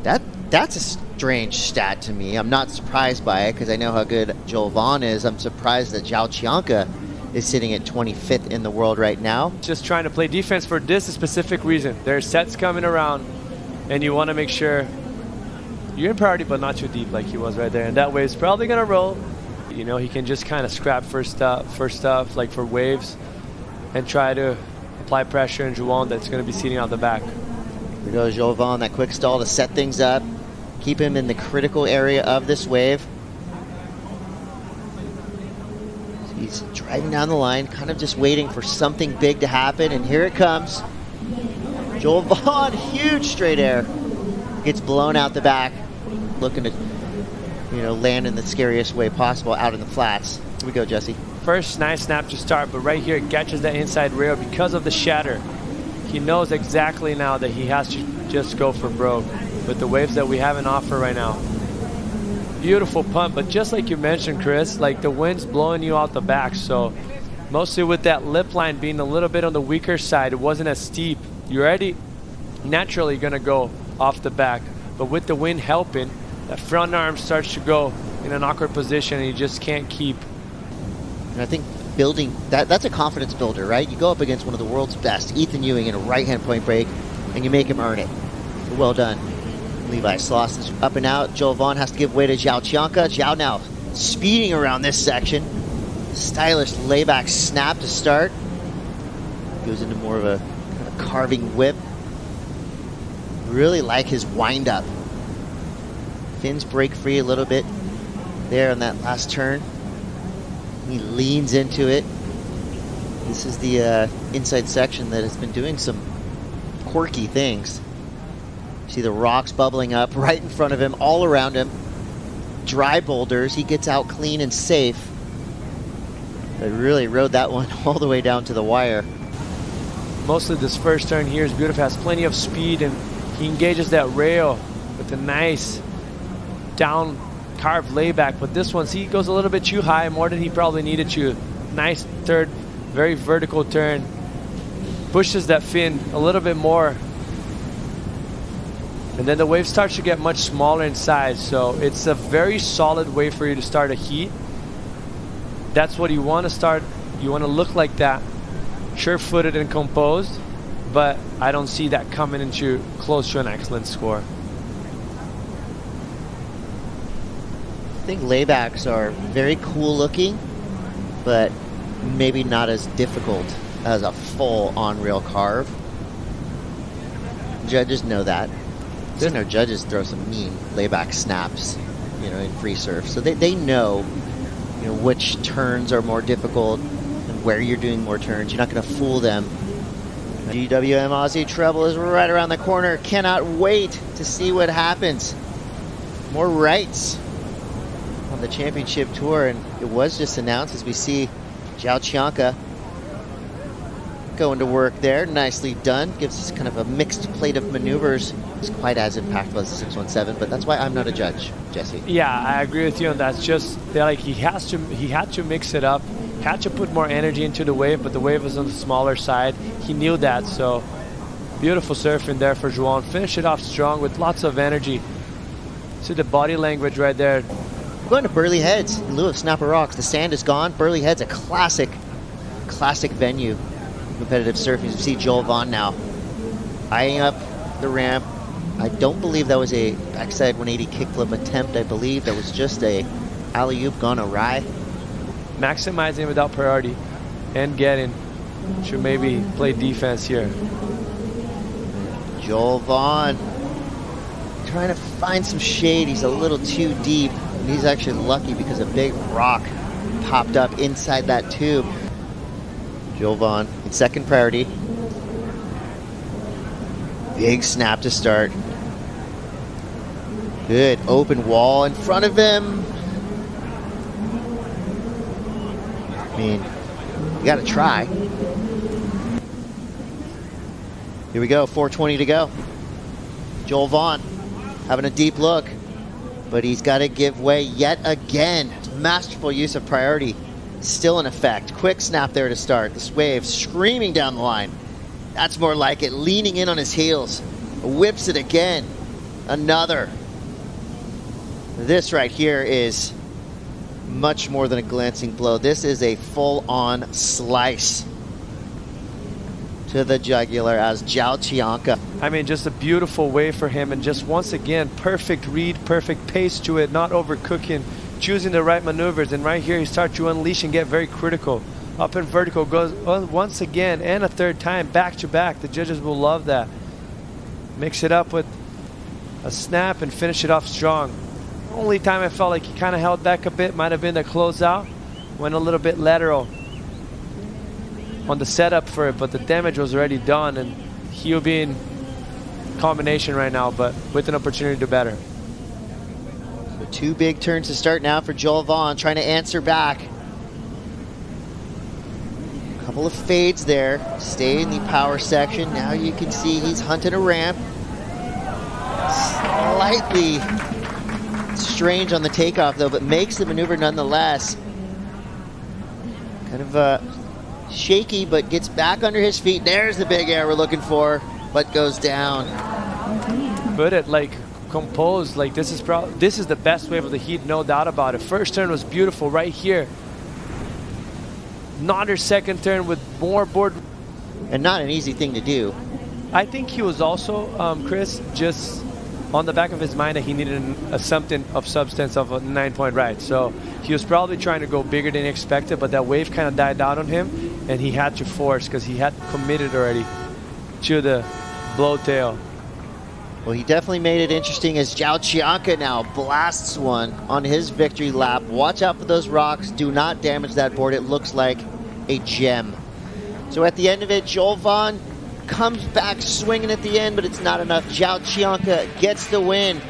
That's a strange stat to me. I'm not surprised by it because I know how good J.Vaughan is. I'm surprised that Joao Chianca is sitting at 25th in the world right now. Just trying to play defense for this specific reason. There's sets coming around, and you want to make sure you're in priority, but not too deep like he was right there. And that wave's probably going to roll. You know, he can just kind of scrap first stuff, like for waves, and try to apply pressure in J.Vaughan that's going to be seating out the back. Here goes J.Vaughan, that quick stall to set things up, keep him in the critical area of this wave. He's driving down the line, kind of just waiting for something big to happen, and here it comes. J.Vaughan, huge straight air, gets blown out the back, looking to, you know, land in the scariest way possible out in the flats. Here we go, Jesse. First nice snap to start, but right here it catches that inside rail because of the shatter. He knows exactly now that he has to just go for broke with the waves that we have in offer right now. Beautiful pump, but just like you mentioned, Chris, like the wind's blowing you out the back, so mostly with that lip line being a little bit on the weaker side, it wasn't as steep. You're already naturally gonna go off the back, but with the wind helping, that front arm starts to go in an awkward position and you just can't keep. And I think building, that's a confidence builder, right? You go up against one of the world's best, Ethan Ewing, in a right-hand point break, and you make him earn it. So well done. Levi Sloss is up and out. J.Vaughan has to give way to Joao Chianca. Joao now speeding around this section. Stylish layback snap to start. Goes into more of a kind of carving whip. Really like his wind-up. Fins break free a little bit there on that last turn. He leans into it. This is the inside section that has been doing some quirky things. See the rocks bubbling up right in front of him, all around him. Dry boulders. He gets out clean and safe. They really rode that one all the way down to the wire. Mostly this first turn here is beautiful. Has plenty of speed, and he engages that rail with a nice down carved layback. But this one, see, he goes a little bit too high, more than he probably needed to. Nice third, very vertical turn. Pushes that fin a little bit more. And then the wave starts to get much smaller in size, so it's a very solid way for you to start a heat. That's what you want to start. You want to look like that, sure-footed and composed, but I don't see that coming into close to an excellent score. I think laybacks are very cool looking, but maybe not as difficult as a full on-rail carve. Judges know that. I know judges throw some mean layback snaps, you know, in free surf. So they know, you know, which turns are more difficult and where you're doing more turns. You're not going to fool them. GWM Aussie treble is right around the corner. Cannot wait to see what happens. More rights on the championship tour, and it was just announced as we see Joao Chianca going to work there. Nicely done. Gives us kind of a mixed plate of maneuvers. It's quite as impactful as the 617, but that's why I'm not a judge, Jesse. Yeah, I agree with you on that. It's just that, like, he had to mix it up, had to put more energy into the wave, but the wave was on the smaller side. He knew that, so beautiful surfing there for J.Vaughan. Finish it off strong with lots of energy. See the body language right there. We're going to Burley Heads in lieu of Snapper Rocks. The sand is gone. Burley Heads, a classic venue. Competitive surfing. You see J.Vaughan now eyeing up the ramp. I don't believe that was a backside 180 kickflip attempt. I believe that was just a alley-oop gone awry. Maximizing without priority and getting. Should maybe play defense here. J.Vaughan trying to find some shade. He's a little too deep. And he's actually lucky because a big rock popped up inside that tube. J.Vaughan in second priority. Big snap to start. Good open wall in front of him. I mean, you gotta try. Here we go, 420 to go. J.Vaughan having a deep look, but he's got to give way yet again. Masterful use of priority. Still in effect. Quick snap there to start. This wave screaming down the line. That's more like it. Leaning in on his heels. Whips it again. Another. This right here is much more than a glancing blow. This is a full-on slice to the jugular as Joao Chianca. I mean, just a beautiful way for him, and just once again, perfect read, perfect pace to it, not overcooking, choosing the right maneuvers. And right here, he starts to unleash and get very critical. Up and vertical, goes once again and a third time, back to back. The judges will love that. Mix it up with a snap and finish it off strong. Only time I felt like he kind of held back a bit might have been the closeout. Went a little bit lateral on the setup for it, but the damage was already done, and he'll be in combination right now, but with an opportunity to do better. So 2 big turns to start now for J.Vaughan, trying to answer back. A couple of fades there. Stay in the power section. Now you can see he's hunting a ramp. Slightly strange on the takeoff though, but makes the maneuver nonetheless. Kind of shaky, but gets back under his feet. There's the big air we're looking for, but goes down. Put it like composed, like this is the best wave of the heat, no doubt about it. First turn was beautiful right here. Not her second turn with more board. And not an easy thing to do. I think he was also, Chris, just on the back of his mind that he needed something of substance of a 9-point ride. So he was probably trying to go bigger than expected, but that wave kind of died down on him, and he had to force because he had committed already to the blow tail. Well, he definitely made it interesting as Joao Chianca now blasts one on his victory lap. Watch out for those rocks. Do not damage that board. It looks like a gem. So at the end of it, J.Vaughan comes back swinging at the end, but it's not enough. Joao Chianca gets the win.